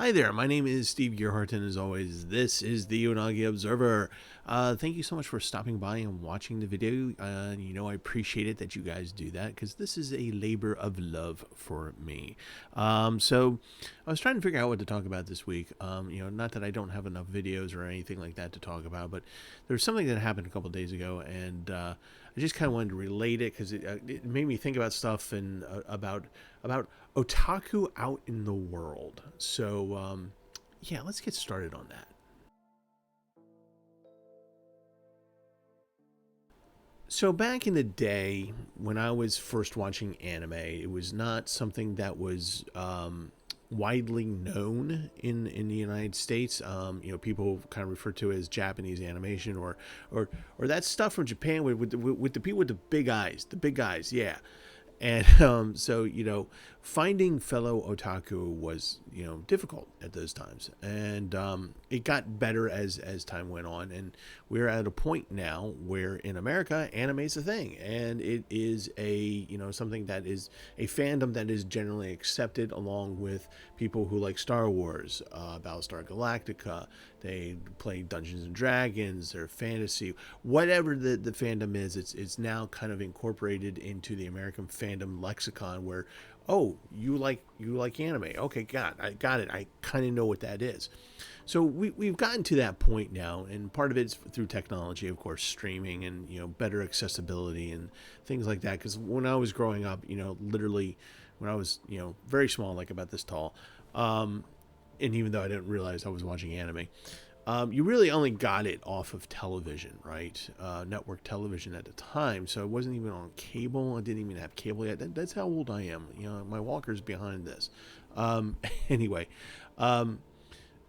Hi there, my name is Steve Gearhart, and as always, this is the Unagi Observer. Thank you so much for stopping by and watching the video. I appreciate it that you guys do that, because this is a labor of love for me. So I was trying to figure out what to talk about this week. Not that I don't have enough videos or anything like that to talk about, but there's something that happened a couple days ago, and I just kind of wanted to relate it, because it made me think about stuff and about otaku out in the world. So yeah, let's get started on that. So back in the day when I was first watching anime, it was not something that was widely known in the United States. People kind of refer to it as Japanese animation, or that stuff from Japan with the people with the big eyes, yeah. And finding fellow otaku was difficult at those times, and it got better as time went on, and we're at a point now where in America anime is a thing, and it is a something that is a fandom that is generally accepted, along with people who like Star Wars, Battlestar Galactica. They play Dungeons and Dragons, or fantasy, whatever the fandom is. It's now kind of incorporated into the American fandom lexicon, where, oh, you like anime, okay, I got it, I kind of know what that is. So we've gotten to that point now, and part of it's through technology, of course, streaming, and better accessibility and things like that. Because when I was growing up, literally when I was very small, like about this tall, and even though I didn't realize I was watching anime, you really only got it off of television, right? Network television at the time. So it wasn't even on cable. I didn't even have cable yet. That's how old I am. My walker's behind this. Anyway,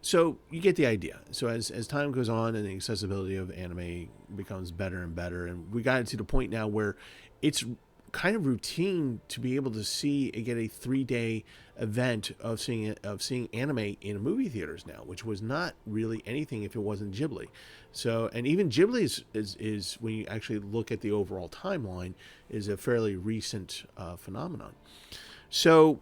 so you get the idea. So as time goes on and the accessibility of anime becomes better and better, and we got it to the point now where it's kind of routine to be able to see and get a 3-day event of seeing anime in movie theaters now, which was not really anything if it wasn't Ghibli. So, and even Ghibli is when you actually look at the overall timeline, is a fairly recent phenomenon. So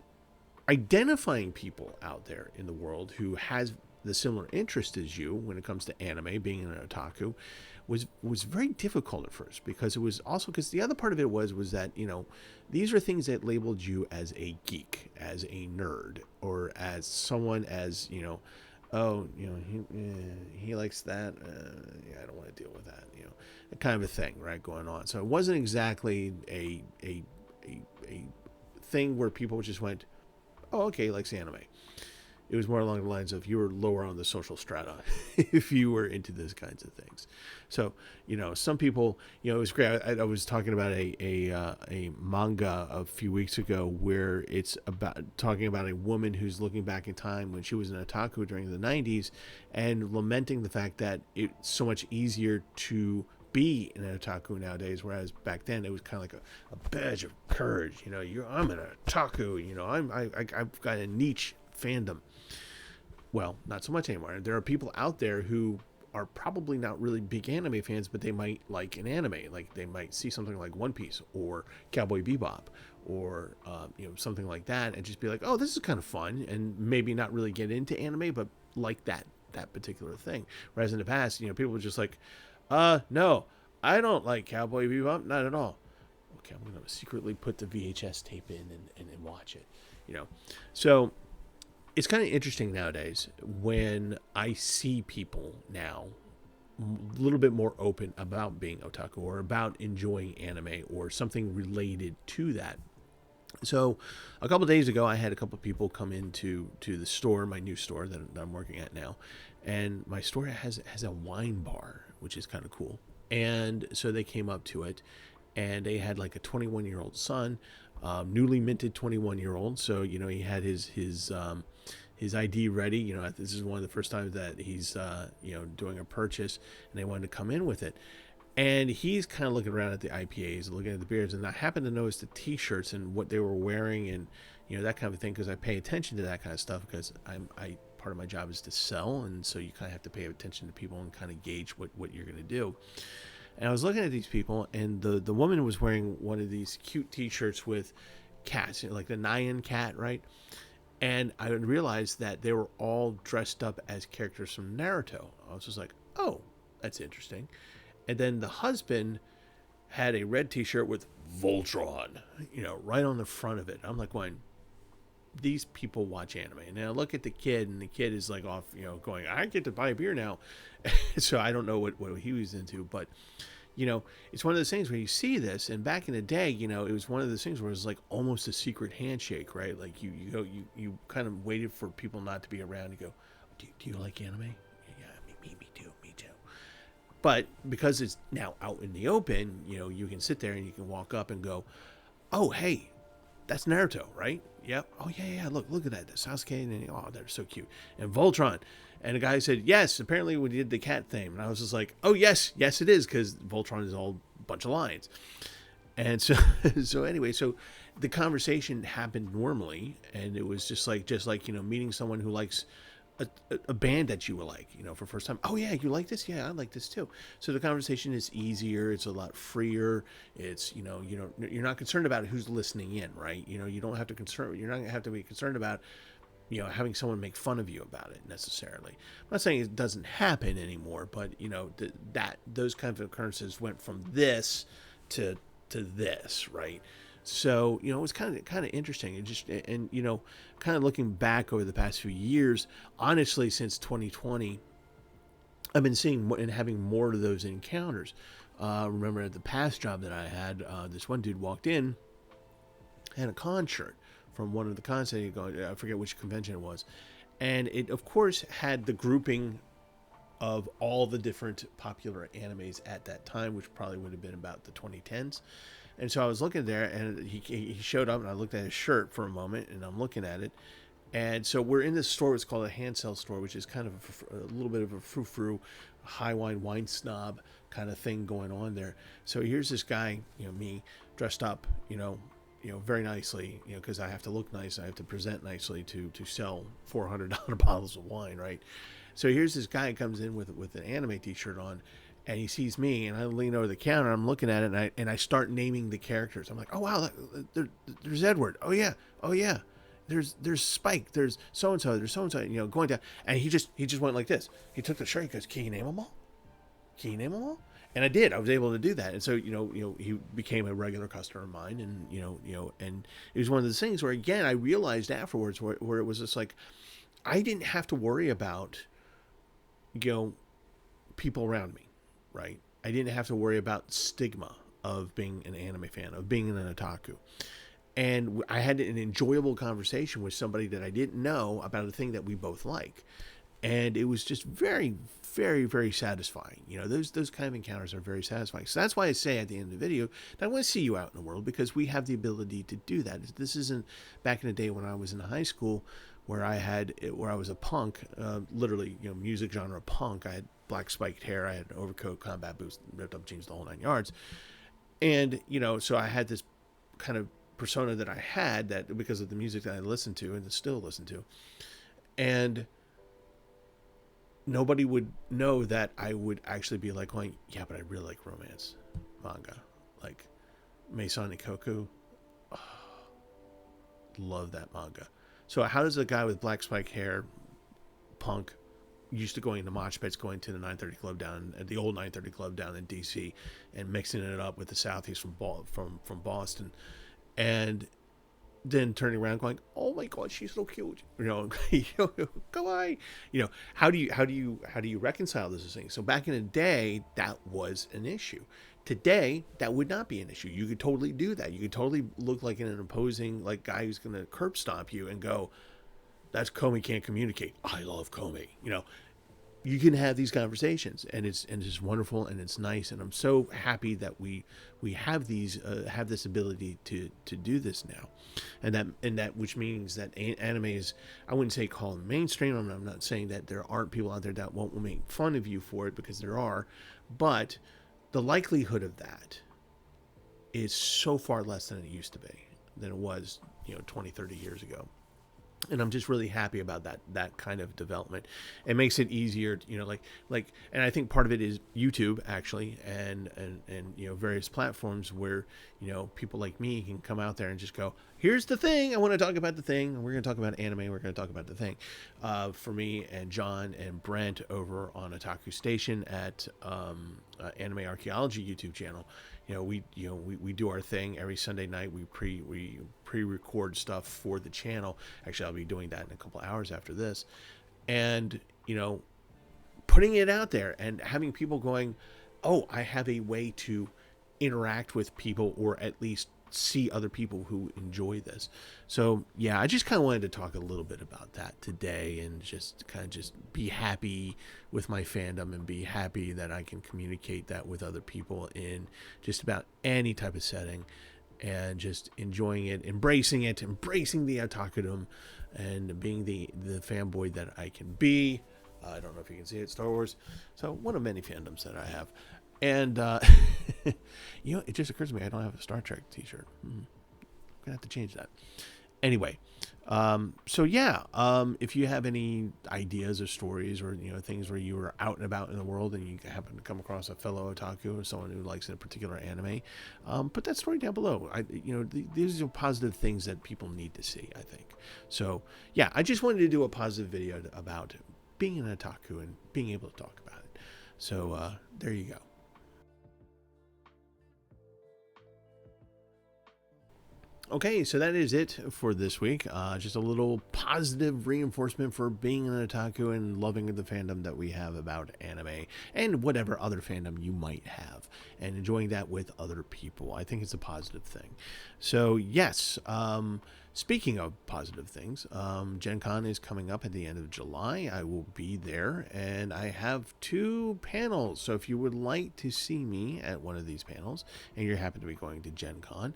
identifying people out there in the world who has the similar interest as you when it comes to anime, being an otaku, was very difficult at first, because it was also, because the other part of it was that these are things that labeled you as a geek, as a nerd, or as someone, as oh, he likes that, yeah, I don't want to deal with that, kind of a thing, right, going on. So it wasn't exactly a thing where people just went, oh, okay, he likes anime. It was more along the lines of you were lower on the social strata if you were into those kinds of things. So, some people, it was great. I was talking about a manga a few weeks ago, where it's talking about a woman who's looking back in time when she was an otaku during the 90s, and lamenting the fact that it's so much easier to be an otaku nowadays, whereas back then it was kind of like a badge of courage. I'm an otaku. I've got a niche fandom. Well, not so much anymore. There are people out there who are probably not really big anime fans, but they might like an anime. Like they might see something like One Piece or Cowboy Bebop, or something like that, and just be like, oh, this is kind of fun, and maybe not really get into anime, but like that particular thing. Whereas in the past, people were just like, no, I don't like Cowboy Bebop, not at all. Okay, I'm going to secretly put the VHS tape in and watch it. So it's kind of interesting nowadays when I see people now a little bit more open about being otaku, or about enjoying anime or something related to that. So a couple of days ago, I had a couple of people come into the store, my new store that I'm working at now, and my store has a wine bar, which is kind of cool. And so they came up to it, and they had like a 21-year-old son, newly minted 21-year-old. So he had his ID ready. This is one of the first times that he's doing a purchase, and they wanted to come in with it. And he's kind of looking around at the IPAs, looking at the beers, and I happened to notice the T-shirts and what they were wearing, and that kind of thing, because I pay attention to that kind of stuff, because I part of my job is to sell, and so you kind of have to pay attention to people and kind of gauge what you're going to do. And I was looking at these people, and the woman was wearing one of these cute T-shirts with cats, like the Nyan cat, right? And I realized that they were all dressed up as characters from Naruto. I was just like, oh, that's interesting. And then the husband had a red T-shirt with Voltron, right on the front of it. I'm like, going, these people watch anime. And then I look at the kid, and the kid is like off, going, I get to buy a beer now. So I don't know what he was into, but it's one of those things where you see this, and back in the day, it was one of those things where it was like almost a secret handshake, right? Like you kind of waited for people not to be around to go, do you like anime? Yeah, me too. But because it's now out in the open, you can sit there and you can walk up and go, oh, hey, that's Naruto, right? Yep. Oh, yeah. Look at that. The Sasuke, and oh, they're so cute. And Voltron. And the guy said, yes, apparently we did the cat theme. And I was just like, oh, yes, it is, because Voltron is all a bunch of lions. And so, anyway, so the conversation happened normally, and it was just like meeting someone who likes a band that you will like, for the first time. Oh yeah, you like this? Yeah, I like this too. So the conversation is easier. It's a lot freer. It's you're not concerned about who's listening in, right? You're not going to have to be concerned about having someone make fun of you about it necessarily. I'm not saying it doesn't happen anymore, but those kinds of occurrences went from this to this, right? So it was kind of interesting. And kind of looking back over the past few years, honestly, since 2020, I've been seeing and having more of those encounters. Remember at the past job that I had, this one dude walked in, had a con shirt from one of the cons that he going. I forget which convention it was, and it of course had the grouping of all the different popular animes at that time, which probably would have been about the 2010s. And so I was looking there, and he showed up, and I looked at his shirt for a moment, and I'm looking at it. And so we're in this store. It's called a hand sell store, which is kind of a little bit of a frou-frou, high wine snob kind of thing going on there. So here's this guy, me, dressed up, very nicely, because I have to look nice. I have to present nicely to sell $400 bottles of wine, right? So here's this guy comes in with an anime T-shirt on, and he sees me, and I lean over the counter. I'm looking at it, and I start naming the characters. I'm like, oh wow, there's Edward. Oh yeah. There's Spike. There's so and so. There's so and so. Going down, and he just went like this. He took the shirt. He goes, can you name them all? And I did. I was able to do that. And so he became a regular customer of mine, and and it was one of those things where, again, I realized afterwards where it was just like I didn't have to worry about people around me. Right? I didn't have to worry about stigma of being an anime fan, of being an otaku. And I had an enjoyable conversation with somebody that I didn't know about a thing that we both like. And it was just very, very, very satisfying. Those kind of encounters are very satisfying. So that's why I say at the end of the video that I want to see you out in the world, because we have the ability to do that. This isn't back in the day when I was in high school where I was a punk, literally, music genre punk. I had black spiked hair, I had an overcoat, combat boots, ripped up jeans, the whole 9 yards. And, so I had this kind of persona that I had that because of the music that I listened to and still listen to. And nobody would know that I would actually be like going, yeah, but I really like romance manga. Like Meison Ikoku. Oh, love that manga. So how does a guy with black spike hair, punk, used to going to mosh pits, going to the 930 Club down at the old 930 Club down in DC, and mixing it up with the Southeast from Boston, and then turning around going, oh my God, she's so cute, kawaii. How do you reconcile those things? So back in the day, that was an issue. Today, that would not be an issue. You could totally do that. You could totally look like an imposing guy who's going to curb stomp you and go, that's Comey can't communicate. I love Comey. You can have these conversations, and it's wonderful, and it's nice, and I'm so happy that we have this ability to do this now, and that which means that anime is, I wouldn't say called mainstream. I'm not saying that there aren't people out there that won't make fun of you for it, because there are, but the likelihood of that is so far less than it used to be, than it was 20, 30 years ago. And I'm just really happy about that kind of development. It makes it easier, and I think part of it is YouTube actually, and various platforms where people like me can come out there and just go, here's the thing, I want to talk about the thing, and we're going to talk about anime, we're going to talk about the thing. For me and John and Brent over on Otaku Station at Anime Archaeology YouTube channel, we do our thing every Sunday night. We pre-record stuff for the channel. Actually, I'll be doing that in a couple hours after this, and putting it out there and having people going, oh, I have a way to interact with people, or at least see other people who enjoy this. So yeah, I just kind of wanted to talk a little bit about that today, and just be happy with my fandom, and be happy that I can communicate that with other people in just about any type of setting, and just enjoying it, embracing the otakudom, and being the fanboy that I can be. I don't know if you can see it, Star Wars. So one of many fandoms that I have. And, it just occurs to me, I don't have a Star Trek t-shirt. I'm gonna have to change that. Anyway, so yeah, if you have any ideas or stories, or, things where you were out and about in the world and you happen to come across a fellow otaku or someone who likes a particular anime, put that story down below. These are positive things that people need to see, I think. So yeah, I just wanted to do a positive video about being an otaku and being able to talk about it. So, there you go. Okay, so that is it for this week. Just a little positive reinforcement for being an otaku and loving the fandom that we have about anime, and whatever other fandom you might have, and enjoying that with other people. I think it's a positive thing. So yes, speaking of positive things, Gen Con is coming up at the end of July. I will be there, and I have 2 panels. So if you would like to see me at one of these panels, and you happen to be going to Gen Con,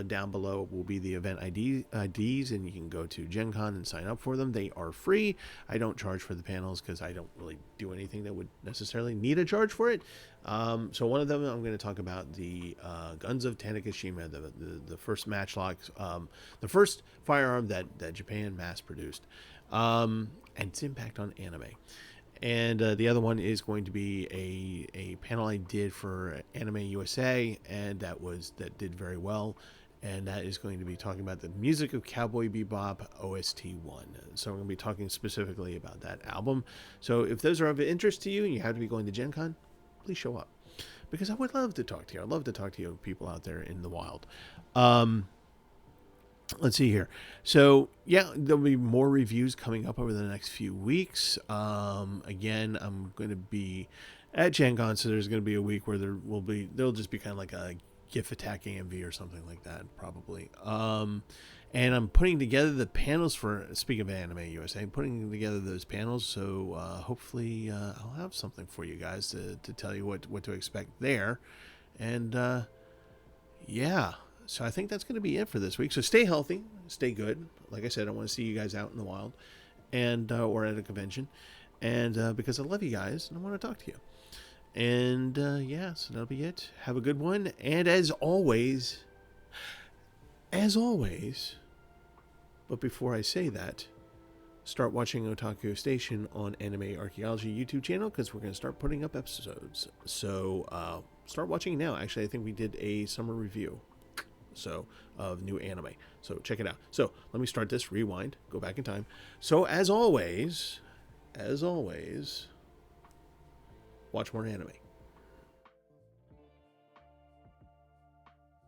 down below will be the event IDs, and you can go to Gen Con and sign up for them. They are free. I don't charge for the panels because I don't really do anything that would necessarily need a charge for it. So one of them, I'm going to talk about the guns of Tanegashima, the first matchlock, the first firearm that Japan mass produced, and its impact on anime. And the other one is going to be a panel I did for Anime USA, and that did very well. And that is going to be talking about the music of Cowboy Bebop OST 1. So I'm going to be talking specifically about that album. So if those are of interest to you and you have to be going to Gen Con, please show up, because I would love to talk to you. I'd love to talk to you people out there in the wild. Let's see here. So yeah, there'll be more reviews coming up over the next few weeks. Again, I'm going to be at Gen Con, so there's going to be a week where there'll just be kind of like a GIF attack AMV or something like that, probably. And I'm putting together the panels for, speaking of Anime USA, I'm putting together those panels, so hopefully I'll have something for you guys to tell you what to expect there. And yeah, so I think that's going to be it for this week. So stay healthy, stay good. Like I said, I want to see you guys out in the wild, and or at a convention, and because I love you guys and I want to talk to you. And yeah, so that'll be it. Have a good one. And as always, but before I say that, start watching Otaku Station on Anime Archaeology YouTube channel, because we're going to start putting up episodes. So start watching now. Actually, I think we did a summer review of new anime. So check it out. So let me start this, rewind, go back in time. So as always, watch more anime.